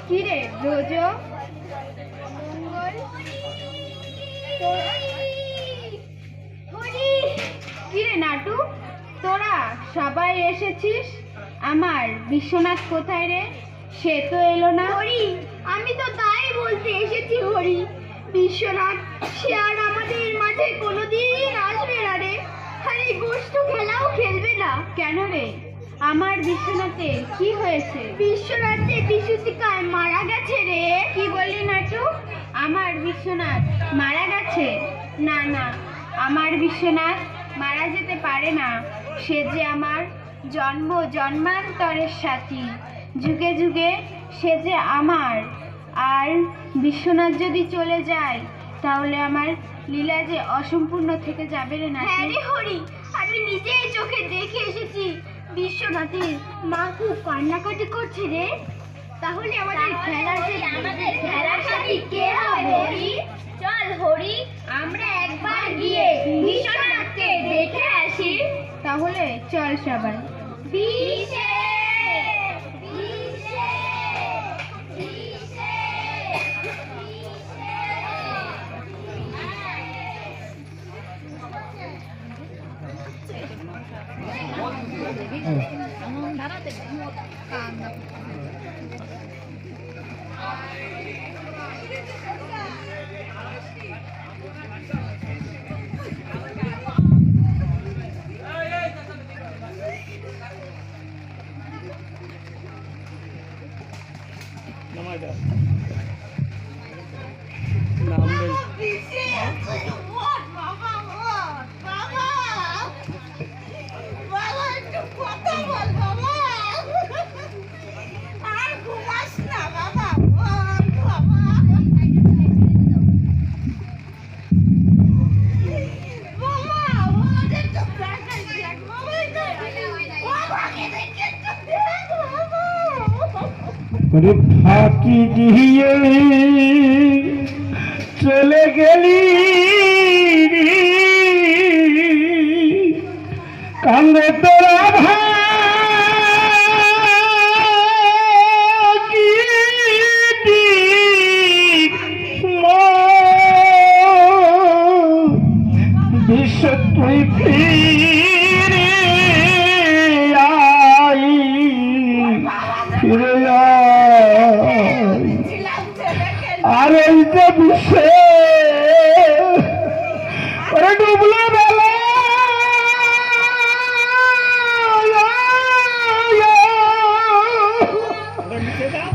কিরে রোজ কিরে নাটু, তোরা সবাই এসেছিস? আমার বিশ্বনাথ কোথায় রে? সে তো এলো না। হরি, আমি তো তাই বলতে এসেছি হরি। বিশ্বনাথ সে আর আমাদের মাঠে কোনোদিন আসবে না রে। আর এই গোষ্ঠ খেলাও খেলবে না। কেন রে? আমার বিশ্বনাথের কি হয়েছে? বিশ্বনাথে বিশুতিকায় মারা গেছে রে। কি বললি নাটু? আমার বিশ্বনাথ মারা গেছে? না না, আমার বিশ্বনাথ মারা যেতে পারে না। সে যে আমার জন্ম জন্মান্তরের সাথী, যুগে যুগে সে যে আমার। আর বিশ্বনাথ যদি চলে যায় তাহলে আমার লীলা যে অসম্পূর্ণ থেকে যাবে রে না। হ্যাঁ রে হরি, আমি নিজেই চোখে দেখে এসেছি। বিশ্বনাথের মা খুব কান্নাকাটি করছে রে। তাহলে আমাদের খেলার সাথী কে হবে হরি? চল হরি, আমরা একবার গিয়ে বিশ্বনাথকে দেখে আসি। তাহলে চল সবাই। বিশে ফাঁকি দিয়ে চলে গেলি কান্দে তোরা ভাগি বিশ্ব তুই ফিরে আই ফিরে আর এই যে বিশ্বে ওরে ডুবলো বেলা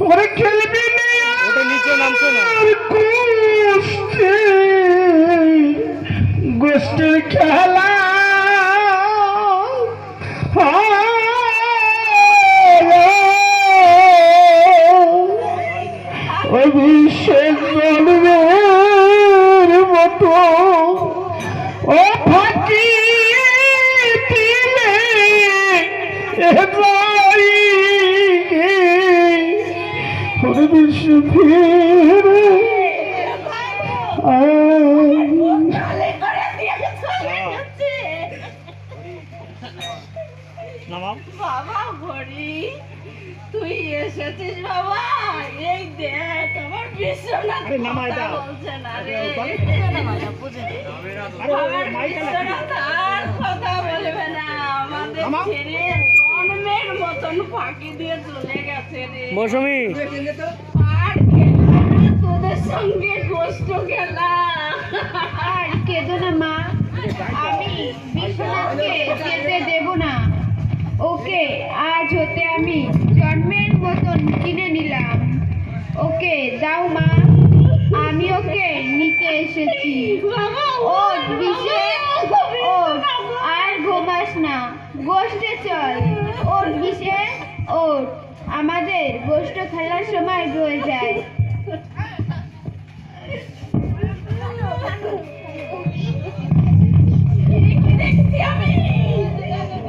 ওরে খেলবি গোষ্ঠীর খেলা অভিষেক জন্মের মতো ও ফাঁকি দিলে বিশ্ব ফিরে বাবা হরি, তুই এসেছিস বাবা। এই দেখ আমার বিশ্বনাথ বলছে না রে। আমার বিশ্বনাথ আর কথা বলবে না। আমাদের ছেড়ে জন্মের মতন ফাঁকি দিয়ে চলে গেছে রে। মৌসুমী আর খেলা না তোদের সঙ্গে গোষ্ঠ খেলা। আর কেঁদো না মা, আমি বিশ্বনাথকে যেতে দেব না। ওকে আজ হতে আমি জন্মের মতন কিনে নিলাম। ওকে দাও মা, আমি ওকে নিতে এসেছি। ওঠ বিশে, ওঠ, আর ঘুমাস না, গোষ্ঠে চল। ওঠ বিশে, ওঠ, আমাদের গোষ্ঠ খেলার সময় হয়ে যায়। দেখছি আমি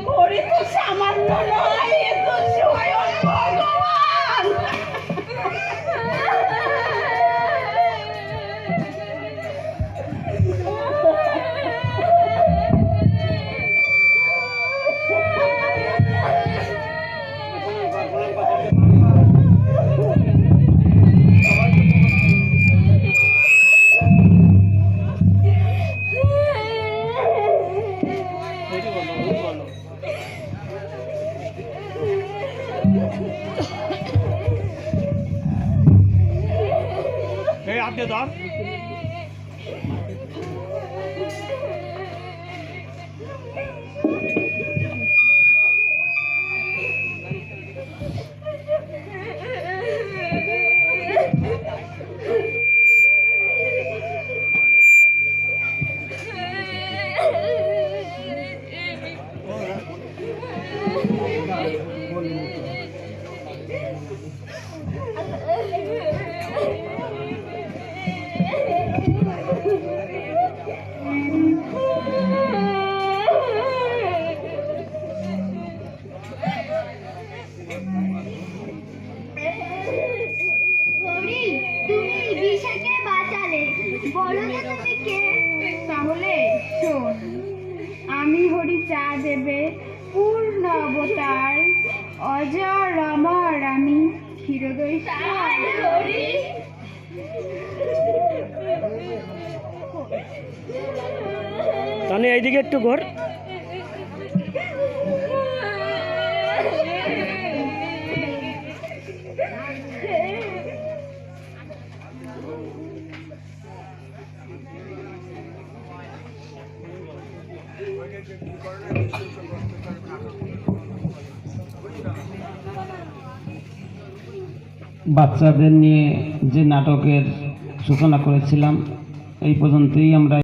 হরি তো সামান্য নয়, এ তো স্বয়ং ভগবান। তাহলে শোন, আমি হরি চা দেবে পূর্ণ অবতার, অজর অমর আমি ক্ষীরদই তাহলে এইদিকে একটু ঘর। বাচ্চাদের নিয়ে যে নাটকের সূচনা করেছিলাম এই পর্যন্তই আমরা